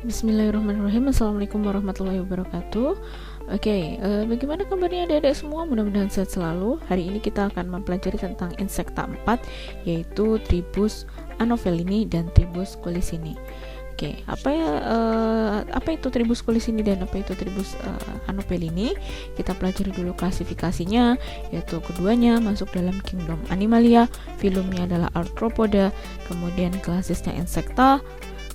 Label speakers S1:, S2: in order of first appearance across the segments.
S1: Bismillahirrahmanirrahim. Assalamualaikum warahmatullahi wabarakatuh. Bagaimana kabarnya adik-adik semua? Mudah-mudahan sehat selalu. Hari ini kita akan mempelajari tentang insekta 4, yaitu Tribus Anofelini dan Tribus Colicini. Apa itu Tribus Colicini dan apa itu Tribus Anofelini? Kita pelajari dulu klasifikasinya, yaitu keduanya masuk dalam kingdom Animalia, filumnya adalah Arthropoda, kemudian klasisnya Insecta,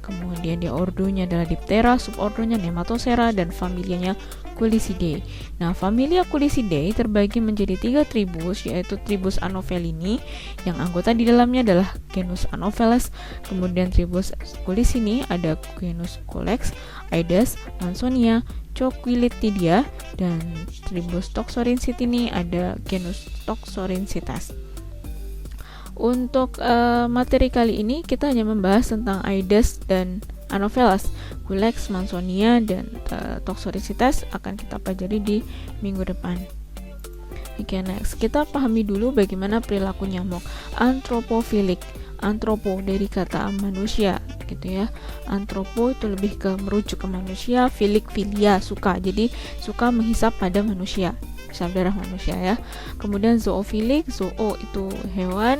S1: kemudian dia ordonya adalah Diptera, subordonya Nematocera, dan familianya Culicidae. Nah, familia Culicidae terbagi menjadi 3 tribus, yaitu Tribus Anofelini yang anggota di dalamnya adalah genus Anopheles, kemudian Tribus Colicini ada genus Culex, Aedes, Mansonia, Coquilitidia, dan Tribus Toxoricini ada genus Toxoricites. Untuk materi kali ini kita hanya membahas tentang Aedes dan Anopheles. Culex, Mansonia, dan Toxoricites akan kita pelajari di minggu depan. Next kita pahami dulu bagaimana perilaku nyamuk. Anthropophilik. Anthropo dari kata manusia gitu ya. Anthropo itu lebih ke merujuk ke manusia, philik philia suka. Jadi suka menghisap pada manusia, hisap darah manusia ya. Kemudian zoofilik, zoo itu hewan.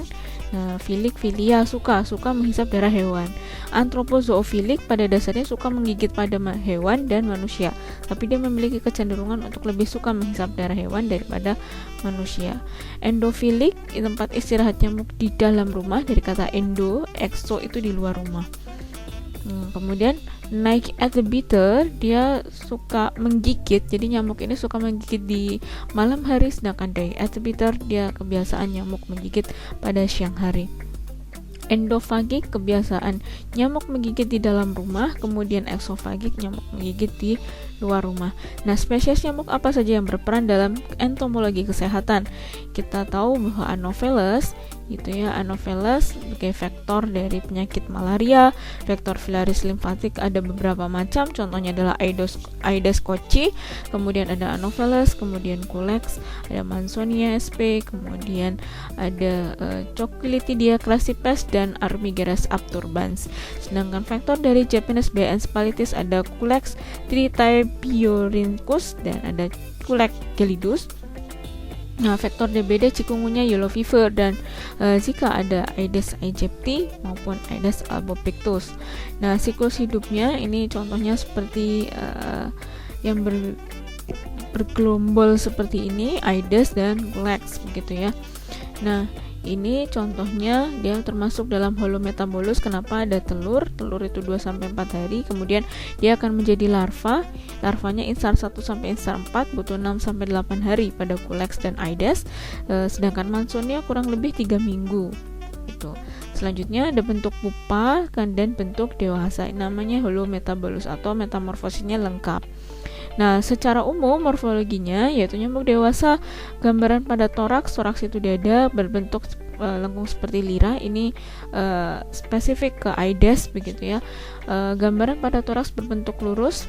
S1: Nah, filik philia suka menghisap darah hewan. Anthropozoofilik pada dasarnya suka menggigit pada hewan dan manusia, tapi dia memiliki kecenderungan untuk lebih suka menghisap darah hewan daripada manusia. Endofilik tempat istirahat nyamuk di dalam rumah dari kata endo, exo itu di luar rumah. Kemudian night at the beater, dia suka menggigit, jadi nyamuk ini suka menggigit di malam hari, sedangkan day at the beater dia kebiasaan nyamuk menggigit pada siang hari. Endofagik kebiasaan nyamuk menggigit di dalam rumah, kemudian exofagik nyamuk menggigit di luar rumah. Nah, spesies nyamuk apa saja yang berperan dalam entomologi kesehatan? Kita tahu bahwa Anopheles Anopheles sebagai vektor dari penyakit malaria, vektor filaris limfatik ada beberapa macam, contohnya adalah Aedes cocci, kemudian ada Anopheles, kemudian Culex, ada Mansonia sp, kemudian ada Coquilitidia crassipes dan Armigerus abturbans. Sedangkan vektor dari Japanese bay encephalitis ada Culex Tritibiorhynchus dan ada Culex gelidus. Nah, vektor DBD cikungunya yellow fever dan Zika ada Aedes aegypti maupun Aedes albopictus. Nah, siklus hidupnya ini contohnya seperti yang bergelombol seperti ini, Aedes dan Culex begitu ya. Nah, ini contohnya dia termasuk dalam holometabolus. Kenapa? Ada telur itu 2-4 hari, kemudian dia akan menjadi larva. Larvanya instar 1 sampai instar 4 butuh 6 sampai 8 hari pada Culex dan Aedes. Sedangkan Mansonia kurang lebih 3 minggu. Itu. Selanjutnya ada bentuk pupa dan bentuk dewasa. Namanya holometabolus atau metamorfosisnya lengkap. Nah, secara umum morfologinya yaitu nyamuk dewasa, gambaran pada toraks itu dada berbentuk lengkung seperti lira. Ini spesifik ke Aedes begitu ya. Gambaran pada toraks berbentuk lurus,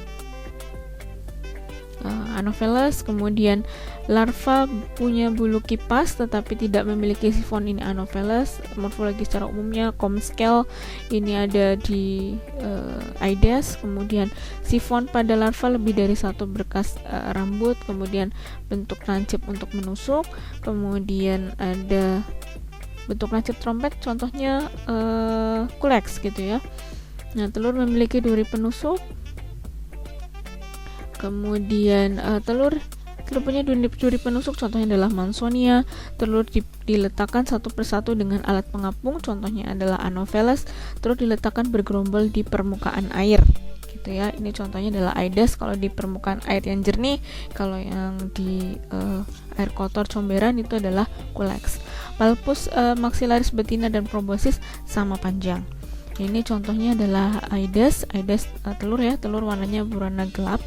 S1: Anopheles. Kemudian larva punya bulu kipas tetapi tidak memiliki sifon, ini Anopheles. Morfologi secara umumnya comb scale ini ada di Aedes. Kemudian sifon pada larva lebih dari 1 berkas rambut, kemudian bentuk lancip untuk menusuk, kemudian ada bentuk lancip trompet, contohnya Culex gitu ya. Nah, telur memiliki duri penusuk. Kemudian telur punya duri penusuk, contohnya adalah Mansonia. Telur diletakkan satu persatu dengan alat pengapung, contohnya adalah Anopheles. Telur diletakkan bergerombol di permukaan air gitu ya. Ini contohnya adalah Aedes kalau di permukaan air yang jernih, kalau yang di air kotor comberan itu adalah Culex. Palpus maxillaris betina dan proboscis sama panjang. Ini contohnya adalah Aedes telur ya, telur warnanya berwarna gelap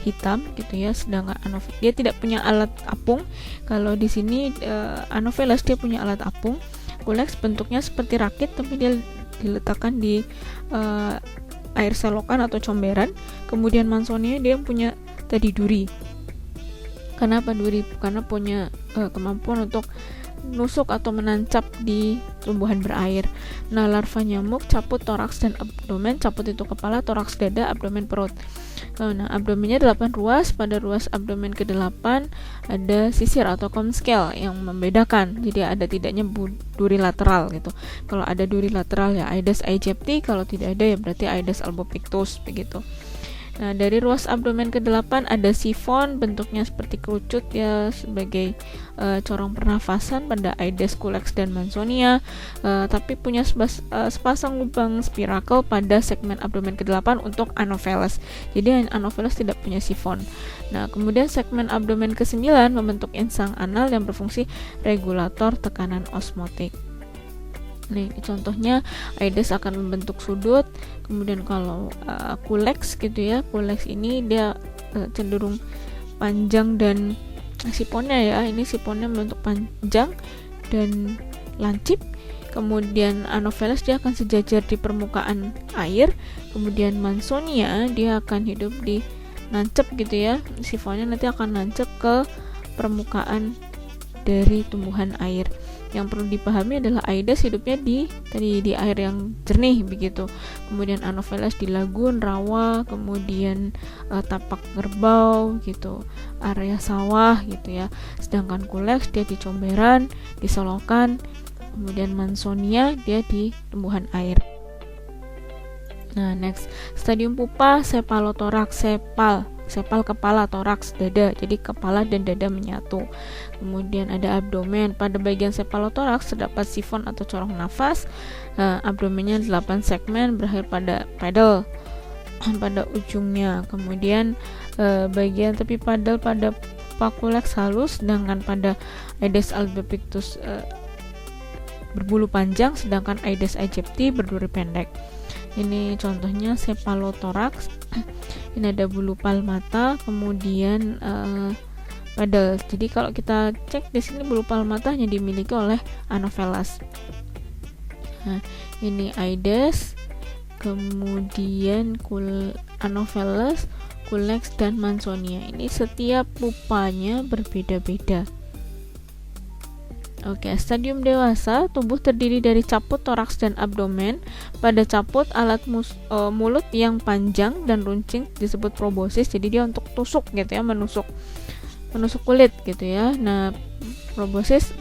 S1: hitam gitu ya. Sedangkan Anopheles dia tidak punya alat apung. Kalau di sini Anopheles dia punya alat apung. Culex bentuknya seperti rakit tapi dia diletakkan di air selokan atau comberan. Kemudian Mansonia dia punya tadi duri. Kenapa duri? Karena punya kemampuan untuk nusuk atau menancap di tumbuhan berair. Nah, larva nyamuk caput toraks dan abdomen. Caput itu kepala, toraks dada, abdomen perut. Nah, abdomennya 8 ruas. Pada ruas abdomen ke-8 ada sisir atau comb scale yang membedakan. Jadi ada tidaknya duri lateral gitu. Kalau ada duri lateral ya Aedes aegypti, kalau tidak ada ya berarti Aedes albopictus begitu. Nah, dari ruas abdomen ke-8 ada sifon, bentuknya seperti kerucut ya, sebagai corong pernafasan pada Aedes culex dan Mansonia, tapi punya sepasang lubang spirakel pada segmen abdomen ke-8 untuk Anopheles. Jadi Anopheles tidak punya sifon. Nah, kemudian segmen abdomen ke-9 membentuk insang anal yang berfungsi regulator tekanan osmotik. Nih, contohnya Aedes akan membentuk sudut. Kemudian kalau culex gitu ya, culex ini dia cenderung panjang dan siponnya ya, ini siponnya membentuk panjang dan lancip. Kemudian Anopheles dia akan sejajar di permukaan air. Kemudian Mansonia dia akan hidup di nancep gitu ya, sifonnya nanti akan nancep ke permukaan dari tumbuhan air. Yang perlu dipahami adalah Aedes hidupnya di air yang jernih begitu. Kemudian Anopheles di lagun, rawa, kemudian tapak kerbau gitu, area sawah gitu ya. Sedangkan culex dia di comberan, di solokan. Kemudian Mansonia dia di tumbuhan air. Nah, next, stadium pupa cephalothorax, sepal kepala, toraks dada, jadi kepala dan dada menyatu. Kemudian ada abdomen. Pada bagian cephalothorax terdapat sifon atau corong nafas. Abdomennya 8 segmen berakhir pada pedal pada ujungnya. Kemudian bagian tepi padal pada pakulex halus, sedangkan pada Aedes albopictus berbulu panjang, sedangkan Aedes aegypti berduri pendek. Ini contohnya cephalothorax. Ini ada bulu palmata, kemudian pedal. Jadi kalau kita cek di sini bulu palmata hanya dimiliki oleh Anopheles. Nah, ini Aedes, kemudian Anopheles, culex dan Mansonia. Ini setiap pupanya berbeda-beda. Oke, stadium dewasa, tubuh terdiri dari caput, toraks, dan abdomen. Pada caput, alat mulut yang panjang dan runcing disebut proboscis. Jadi dia untuk tusuk gitu ya, menusuk kulit gitu ya. Nah, proboscis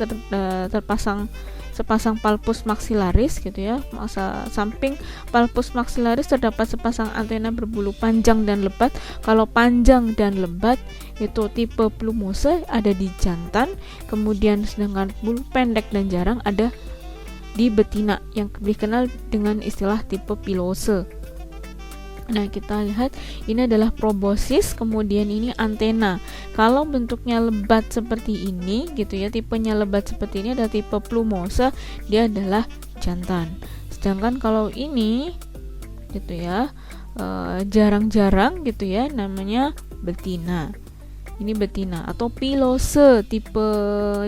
S1: terpasang sepasang palpus maxillaris gitu ya. Samping palpus maxillaris terdapat sepasang antena berbulu panjang dan lebat. Kalau panjang dan lebat itu tipe plumose, ada di jantan. Kemudian sedangkan bulu pendek dan jarang ada di betina yang dikenal dengan istilah tipe pilose. Nah, kita lihat ini adalah proboscis, kemudian ini antena. Kalau bentuknya lebat seperti ini gitu ya, tipenya lebat seperti ini adalah tipe plumose, dia adalah jantan. Sedangkan kalau ini gitu ya, jarang-jarang gitu ya, namanya betina. Ini betina atau pilose, tipe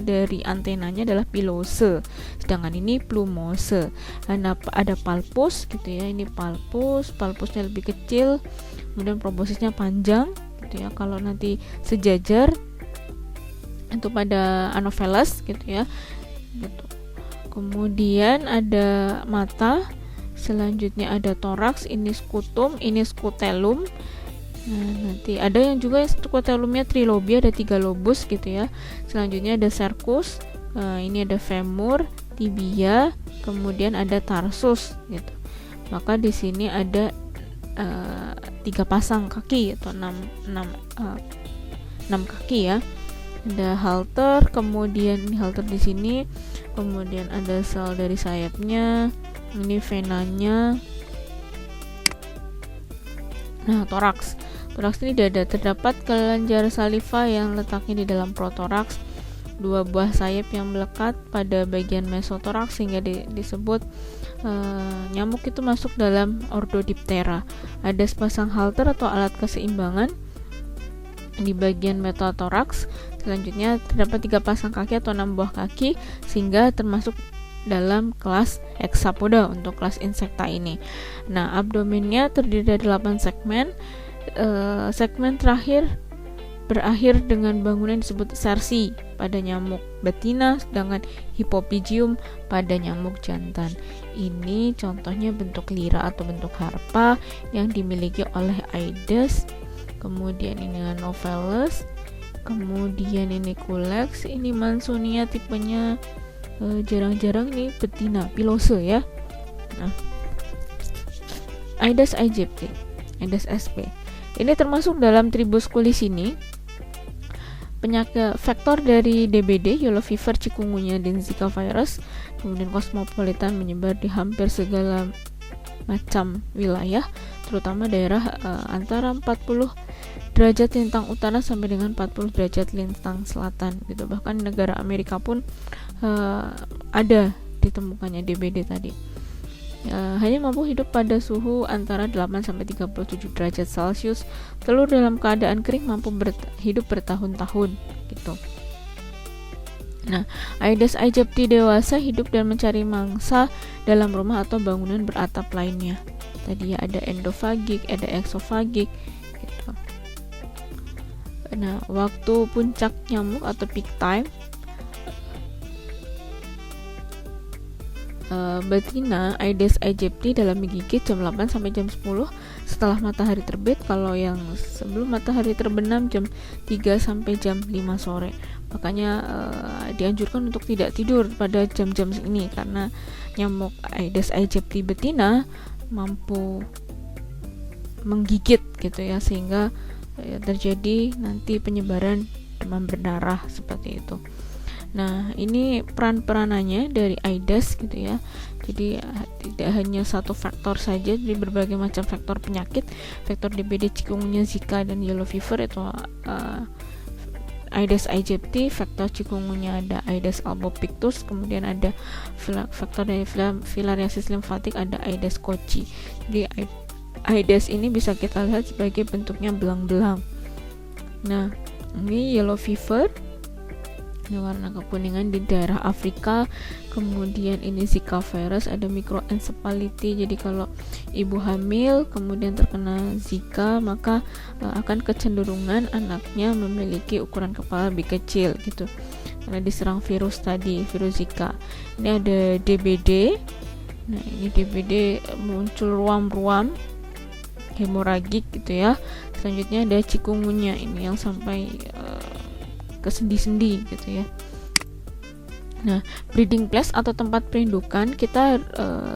S1: dari antenanya adalah pilose. Sedangkan ini plumose. Nah, ada palpus gitu ya. Ini palpusnya lebih kecil. Kemudian proboscisnya panjang gitu ya. Kalau nanti sejajar itu pada Anopheles gitu ya. Gitu. Kemudian ada mata. Selanjutnya ada toraks, ini scutum, ini scutellum. Nah, nanti ada yang juga scutellumnya trilobia, ada 3 lobus gitu ya. Selanjutnya ada cercus, ini ada femur, tibia, kemudian ada tarsus gitu. Maka di sini ada 3 pasang kaki atau 6 kaki ya. Ada halter, kemudian ini halter di sini, kemudian ada sel dari sayapnya, ini venanya. Nah, toraks ini dada, terdapat kelenjar saliva yang letaknya di dalam protoraks, 2 buah sayap yang melekat pada bagian mesotoraks sehingga disebut nyamuk itu masuk dalam ordo Diptera. Ada sepasang halter atau alat keseimbangan di bagian metatoraks. Selanjutnya terdapat 3 pasang kaki atau 6 buah kaki sehingga termasuk dalam kelas Hexapoda untuk kelas insekta ini. Nah, abdomennya terdiri dari 8 segmen. Segmen terakhir berakhir dengan bangunan disebut sersi pada nyamuk betina, sedangkan hipopygium pada nyamuk jantan. Ini contohnya bentuk lira atau bentuk harpa yang dimiliki oleh Aedes. Kemudian ini Anopheles, kemudian ini Culex, ini Mansonia tipenya jarang-jarang nih betina, pilose ya. Nah, Aedes aegypti, Aedes sp. Ini termasuk dalam tribus Culicini. Penyakit faktor dari DBD, yellow fever, chikungunya, dan Zika virus, kemudian kosmopolitan menyebar di hampir segala macam wilayah, terutama daerah antara 40 derajat lintang utara sampai dengan 40 derajat lintang selatan gitu. Bahkan negara Amerika pun ada ditemukannya DBD tadi. Hanya mampu hidup pada suhu antara 8 sampai 37 derajat Celcius. Telur dalam keadaan kering mampu hidup bertahun-tahun gitu. Nah, Aedes aegypti dewasa hidup dan mencari mangsa dalam rumah atau bangunan beratap lainnya. Tadi ya ada endofagik, ada exofagik gitu. Nah, waktu puncak nyamuk atau peak time, betina Aedes aegypti dalam menggigit jam 8 sampai jam 10 setelah matahari terbit. Kalau yang sebelum matahari terbenam jam 3 sampai jam 5 sore. Makanya dianjurkan untuk tidak tidur pada jam-jam ini karena nyamuk Aedes aegypti betina mampu menggigit gitu ya, sehingga terjadi nanti penyebaran demam berdarah seperti itu. Nah, ini peran-peranannya dari Aedes gitu ya. Jadi tidak hanya satu faktor saja, jadi berbagai macam faktor penyakit, faktor DBD, chikungunya, Zika, dan yellow fever itu Aedes aegypti. Faktor chikungunya ada Aedes albopictus, kemudian ada faktor dari filariasis limfatik, ada Aedes cocci. Jadi Aedes ini bisa kita lihat sebagai bentuknya belang-belang. Nah, ini yellow fever, ini warna kekuningan di daerah Afrika. Kemudian ini Zika virus, ada microencephality. Jadi kalau ibu hamil kemudian terkena Zika, maka akan kecenderungan anaknya memiliki ukuran kepala lebih kecil gitu, karena diserang virus tadi, virus Zika. Ini ada DBD. Nah, ini DBD muncul ruam-ruam hemoragik gitu ya. Selanjutnya ada chikungunya, ini yang sampai ke sendi-sendi gitu ya. Nah, breeding place atau tempat perindukan kita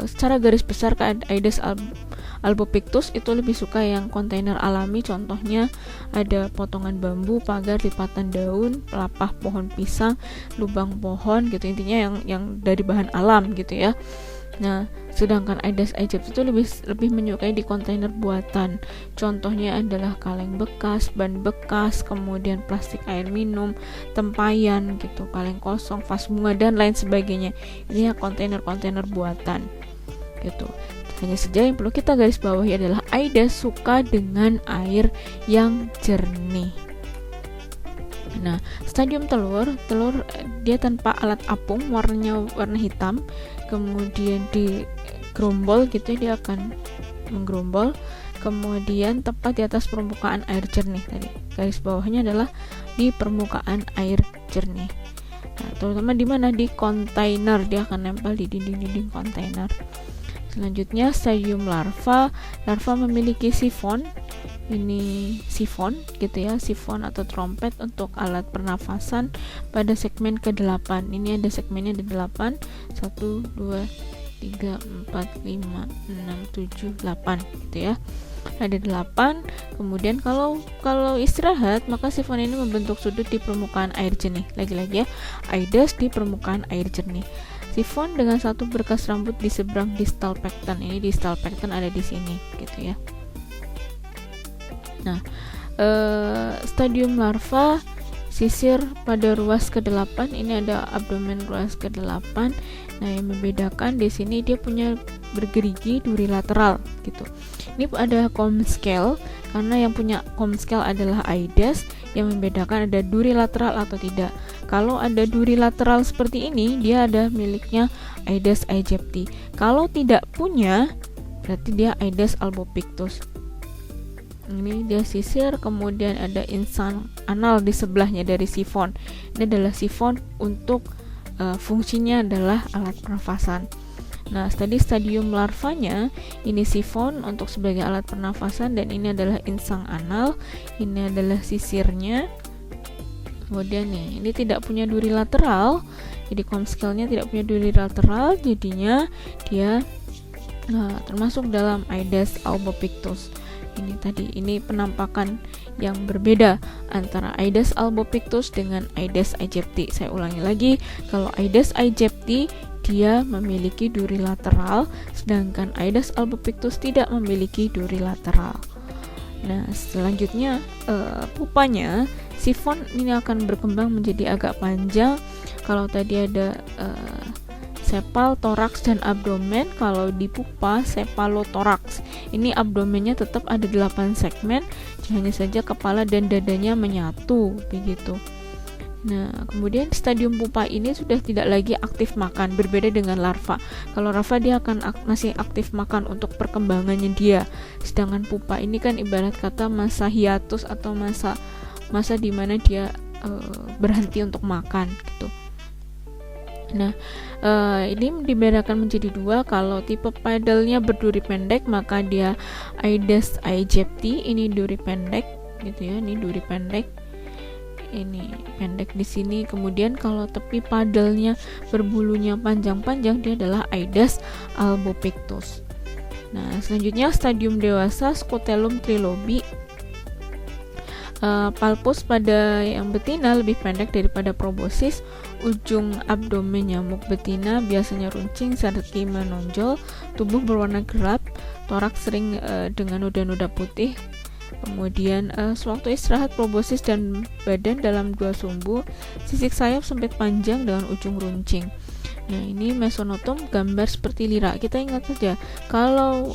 S1: secara garis besar ke Aedes albopictus itu lebih suka yang kontainer alami. Contohnya ada potongan bambu, pagar, lipatan daun, pelapah pohon pisang, lubang pohon gitu, intinya yang dari bahan alam gitu ya. Nah, sedangkan Aedes aegypti itu lebih menyukai di kontainer buatan. Contohnya adalah kaleng bekas, ban bekas, kemudian plastik air minum, tempayan gitu, kaleng kosong, vas bunga, dan lain sebagainya. Ini ya kontainer-kontainer buatan gitu. Hanya saja yang perlu kita garis bawahi adalah Aedes suka dengan air yang jernih. Nah, stadium telur dia tanpa alat apung, warnanya warna hitam, kemudian digerombol gitu, dia akan menggerombol, kemudian tepat di atas permukaan air jernih tadi. Garis bawahnya adalah di permukaan air jernih. Nah, terutama di mana? Di kontainer, dia akan nempel di dinding-dinding kontainer. Selanjutnya stadium larva memiliki sifon. Ini sifon gitu ya, sifon atau trompet untuk alat pernafasan pada segmen ke-8. Ini ada segmennya di 8, 1, 2, 3, 4, 5, 6, 7, 8 gitu ya. Ada 8. Kemudian kalau istirahat, maka sifon ini membentuk sudut di permukaan air jernih. Lagi-lagi ya, Aedes di permukaan air jernih. Sifon dengan satu berkas rambut di seberang distal pecten. Ini distal pecten ada di sini gitu ya. Nah, stadium larva sisir pada ruas ke-8. Ini ada abdomen ruas ke-8. Nah, yang membedakan di sini dia punya bergerigi duri lateral gitu. Ini ada comb scale, karena yang punya comb scale adalah Aedes. Yang membedakan ada duri lateral atau tidak. Kalau ada duri lateral seperti ini, dia ada miliknya Aedes aegypti. Kalau tidak punya, berarti dia Aedes albopictus. Ini dia sisir, kemudian ada insan anal di sebelahnya dari sifon. Ini adalah sifon untuk fungsinya adalah alat pernafasan. Nah, tadi stadium larvanya ini sifon untuk sebagai alat pernafasan, dan ini adalah insang anal, ini adalah sisirnya. Kemudian nih, ini tidak punya duri lateral, jadi komskelnya tidak punya duri lateral, jadinya dia termasuk dalam Aedes albopictus. Ini penampakan yang berbeda antara Aedes albopictus dengan Aedes aegypti. Saya ulangi lagi, kalau Aedes aegypti dia memiliki duri lateral, sedangkan Aedes albopictus tidak memiliki duri lateral. Nah, selanjutnya pupanya sifon ini akan berkembang menjadi agak panjang. Kalau tadi ada sepal, toraks, dan abdomen, kalau di pupa sepalotoraks. Ini abdomennya tetap ada 8 segmen, hanya saja kepala dan dadanya menyatu begitu. Nah, kemudian stadium pupa ini sudah tidak lagi aktif makan, berbeda dengan larva. Kalau larva dia akan masih aktif makan untuk perkembangannya dia. Sedangkan pupa ini kan ibarat kata masa hiatus atau masa di mana dia berhenti untuk makan gitu. Nah, ini dibedakan menjadi dua. Kalau tipe paddle-nya berduri pendek, maka dia Aedes aegypti, ini duri pendek gitu ya, ini duri pendek. Ini pendek di sini. Kemudian kalau tepi padelnya berbulunya panjang-panjang, dia adalah Aedes albopictus. Nah, selanjutnya stadium dewasa Scutellum trilobi. Palpus pada yang betina lebih pendek daripada proboscis. Ujung abdomen nyamuk betina biasanya runcing serti menonjol. Tubuh berwarna gelap. Toraks sering dengan noda-noda putih. Kemudian sewaktu istirahat proboscis dan badan dalam 2 sumbu. Sisik sayap sempit panjang dengan ujung runcing. Nah, ini mesonotum gambar seperti lira. Kita ingat saja kalau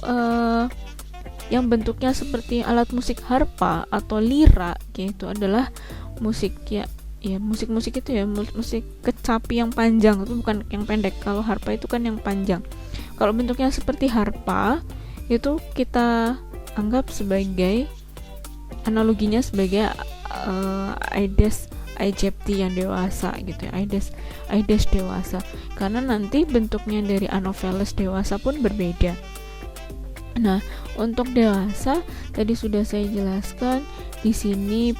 S1: yang bentuknya seperti alat musik harpa atau lira gitu adalah musik ya musik itu ya, musik kecapi yang panjang, itu bukan yang pendek. Kalau harpa itu kan yang panjang. Kalau bentuknya seperti harpa itu kita anggap sebagai analoginya sebagai Aedes aegypti yang dewasa gitu ya, Aedes dewasa, karena nanti bentuknya dari Anopheles dewasa pun berbeda. Nah, untuk dewasa tadi sudah saya jelaskan. Di sini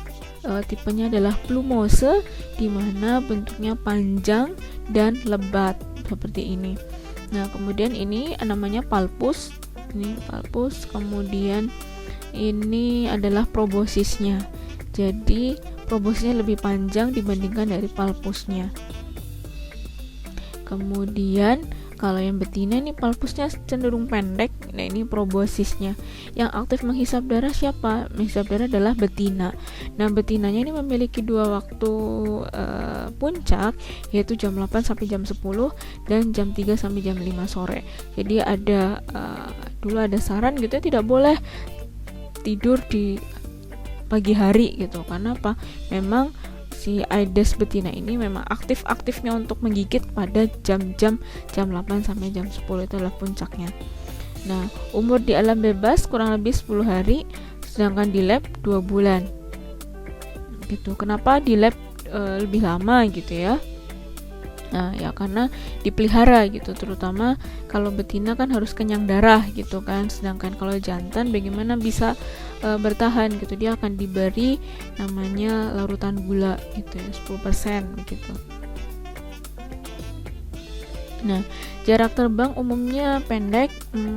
S1: tipenya adalah plumose, di mana bentuknya panjang dan lebat seperti ini. Nah, kemudian ini namanya palpus. Ini palpus, kemudian ini adalah proboscisnya. Jadi proboscisnya lebih panjang dibandingkan dari palpusnya. Kemudian kalau yang betina ini palpusnya cenderung pendek. Nah, ini proboscisnya. Yang aktif menghisap darah siapa? Menghisap darah adalah betina. Nah, betinanya ini memiliki 2 waktu puncak, yaitu jam 8 sampai jam 10 dan jam 3 sampai jam 5 sore. Jadi ada dulu ada saran gitu ya, tidak boleh tidur di pagi hari gitu. Karena apa? Memang si Aedes betina ini memang aktif-aktifnya untuk menggigit pada jam-jam jam 8 sampai jam 10, itu adalah puncaknya. Nah, umur di alam bebas kurang lebih 10 hari, sedangkan di lab 2 bulan. Gitu. Kenapa di lab lebih lama gitu ya? Nah, ya karena dipelihara gitu, terutama kalau betina kan harus kenyang darah gitu kan, sedangkan kalau jantan bagaimana bisa bertahan gitu, dia akan diberi namanya larutan gula gitu ya, 10% begitu. Nah, jarak terbang umumnya pendek,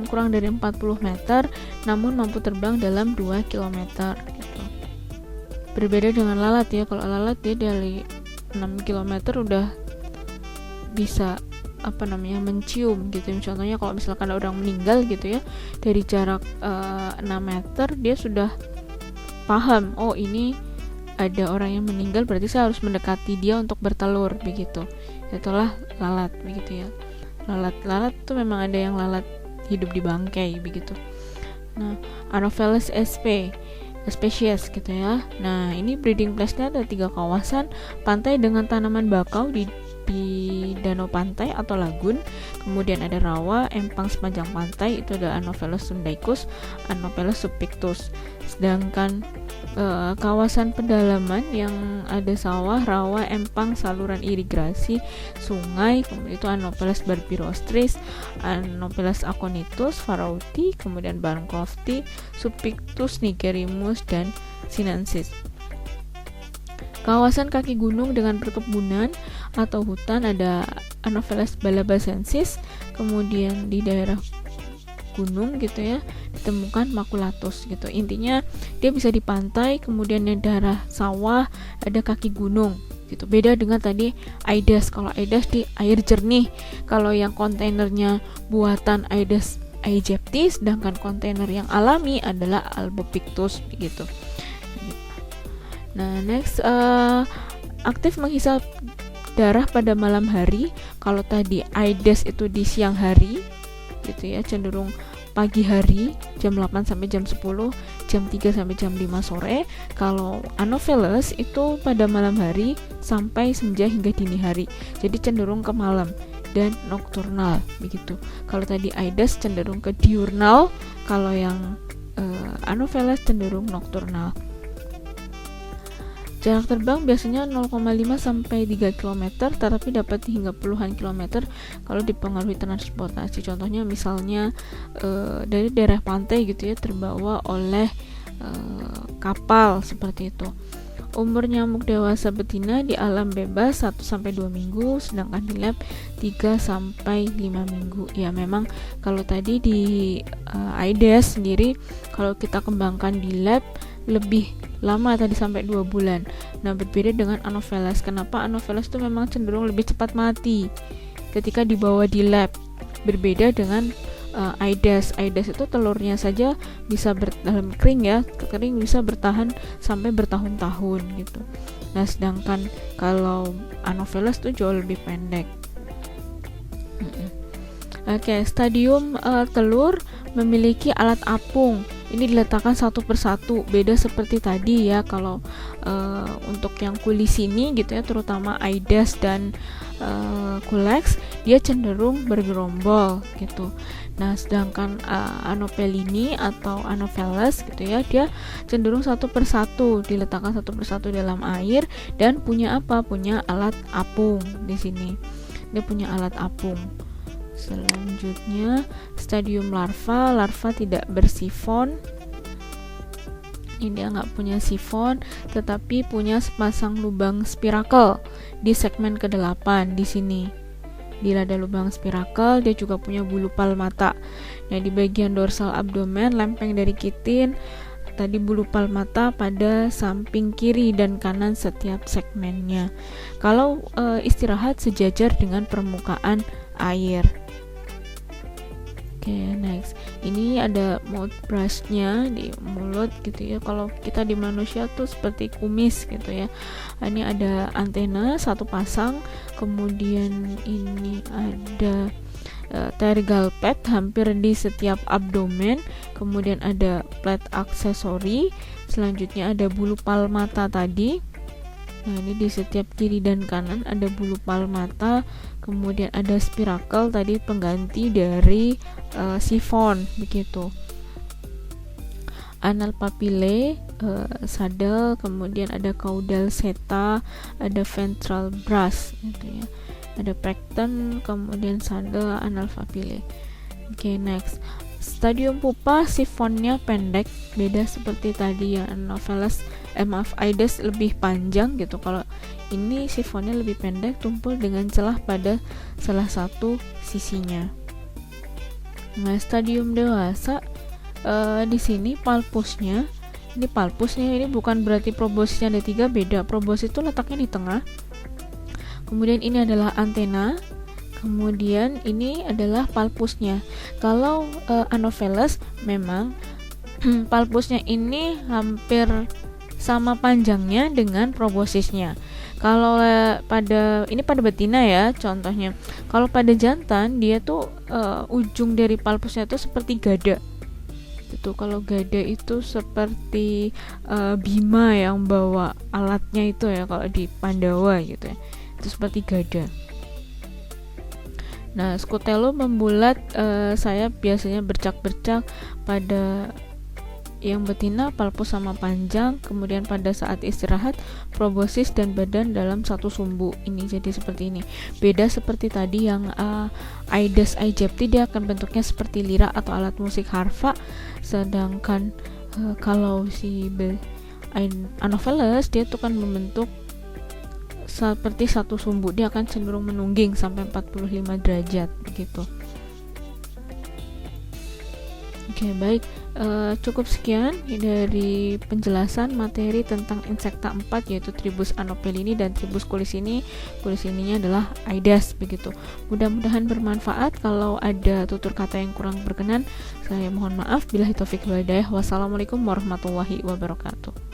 S1: kurang dari 40 meter, namun mampu terbang dalam 2 km gitu. Berbeda dengan lalat ya, kalau lalat dia dari 6 km udah bisa mencium gitu. Contohnya kalau misalkan ada orang meninggal gitu ya, dari jarak 6 meter dia sudah paham, oh ini ada orang yang meninggal, berarti saya harus mendekati dia untuk bertelur begitu. Itulah lalat begitu ya. Lalat itu memang ada yang lalat hidup di bangkai begitu. Nah, Anopheles spesies gitu ya. Nah, ini breeding place-nya ada 3 kawasan: pantai dengan tanaman bakau di di danau pantai atau lagun. Kemudian ada rawa, empang sepanjang pantai, itu adalah Anopheles sundaicus, Anopheles subpictus. Sedangkan kawasan pedalaman yang ada sawah, rawa, empang, saluran irigasi, sungai, kemudian itu Anopheles barbirostris, Anopheles aconitus, farauti, kemudian bancrofti, subpictus, nigerimus, dan sinensis. Kawasan kaki gunung dengan perkebunan atau hutan ada Anopheles balabacensis, kemudian di daerah gunung gitu ya ditemukan maculatus gitu. Intinya dia bisa di pantai, kemudian di daerah sawah ada kaki gunung gitu. Beda dengan tadi Aedes. Kalau Aedes di air jernih, kalau yang kontainernya buatan Aedes aegypti, sedangkan kontainer yang alami adalah Albopictus gitu. Nah, next, aktif menghisap darah pada malam hari. Kalau tadi Aedes itu di siang hari gitu ya, cenderung pagi hari jam 8 sampai jam 10, jam 3 sampai jam 5 sore. Kalau Anopheles itu pada malam hari sampai senja hingga dini hari. Jadi cenderung ke malam dan nokturnal begitu. Kalau tadi Aedes cenderung ke diurnal, kalau yang Anopheles cenderung nokturnal. Jarak terbang biasanya 0,5 sampai 3 km, tetapi dapat hingga puluhan kilometer kalau dipengaruhi transportasi. Contohnya misalnya dari daerah pantai gitu ya, terbawa oleh kapal seperti itu. Umur nyamuk dewasa betina di alam bebas 1 sampai 2 minggu, sedangkan di lab 3 sampai 5 minggu. Ya memang kalau tadi di Aedes sendiri kalau kita kembangkan di lab lebih lama tadi sampai 2 bulan. Nah, berbeda dengan Anopheles. Kenapa Anopheles itu memang cenderung lebih cepat mati ketika dibawa di lab. Berbeda dengan Aedes. Aedes itu telurnya saja bisa dalam kering ya, kering bisa bertahan sampai bertahun-tahun gitu. Nah, sedangkan kalau Anopheles itu jauh lebih pendek. Oke, stadium telur memiliki alat apung. Ini diletakkan satu persatu, beda seperti tadi ya. Kalau untuk yang kulis ini gitu ya, terutama Aedes dan Culex, dia cenderung bergerombol gitu. Nah, sedangkan Anophelini atau Anopheles gitu ya, dia cenderung satu persatu, diletakkan satu persatu dalam air dan punya apa? Punya alat apung di sini. Dia punya alat apung. Selanjutnya stadium larva tidak bersifon. Ini dia nggak punya sifon, tetapi punya sepasang lubang spirakel di segmen ke-8 di sini. Bila ada lubang spirakel, dia juga punya bulu palmata. Nah, di bagian dorsal abdomen lempeng dari kitin. Tadi bulu palmata pada samping kiri dan kanan setiap segmennya. Kalau istirahat sejajar dengan permukaan air. Oke, next. Ini ada mouth brush-nya di mulut gitu ya. Kalau kita di manusia tuh seperti kumis gitu ya. Ini ada antena satu pasang, kemudian ini ada tergal pad hampir di setiap abdomen, kemudian ada plat aksesori, selanjutnya ada bulu palmata tadi. Nah, ini di setiap kiri dan kanan ada bulu palmata, kemudian ada spirakel tadi pengganti dari sifon begitu. Anal papillae, saddle, kemudian ada caudal seta, ada ventral brush gitu ya. Ada pecten, kemudian saddle, anal papillae. Oke, next. Stadium pupa sifonnya pendek, beda seperti tadi ya. Anopheles Aedes lebih panjang gitu. Kalau ini sifonnya lebih pendek, tumpul dengan celah pada salah satu sisinya. Nah, stadium dewasa di sini palpusnya. Ini palpusnya ini bukan berarti probosisnya ada 3, beda. Proboscis itu letaknya di tengah. Kemudian ini adalah antena. Kemudian ini adalah palpusnya. Kalau Anopheles memang palpusnya ini hampir sama panjangnya dengan proboscisnya. Kalau pada betina ya contohnya. Kalau pada jantan dia tuh ujung dari palpusnya itu seperti gada. Itu kalau gada itu seperti Bima yang bawa alatnya itu ya, kalau di Pandawa gitu ya. Itu seperti gada. Nah, Scutellum membulat, sayap biasanya bercak-bercak pada yang betina, palpus sama panjang. Kemudian pada saat istirahat, proboscis dan badan dalam satu sumbu. Ini jadi seperti ini. Beda seperti tadi yang Aedes aegypti, dia akan bentuknya seperti lira atau alat musik harfa. Sedangkan kalau si Anopheles, dia tuh kan membentuk seperti satu sumbu. Dia akan cenderung menungging sampai 45 derajat begitu. Oke, baik. Cukup sekian dari penjelasan materi tentang insekta 4, yaitu Tribus anophelini dan Tribus culicini. Culicininya adalah Aedes begitu. Mudah-mudahan bermanfaat. Kalau ada tutur kata yang kurang berkenan, saya mohon maaf. Billahi taufiq wal hidayah. Wassalamualaikum warahmatullahi wabarakatuh.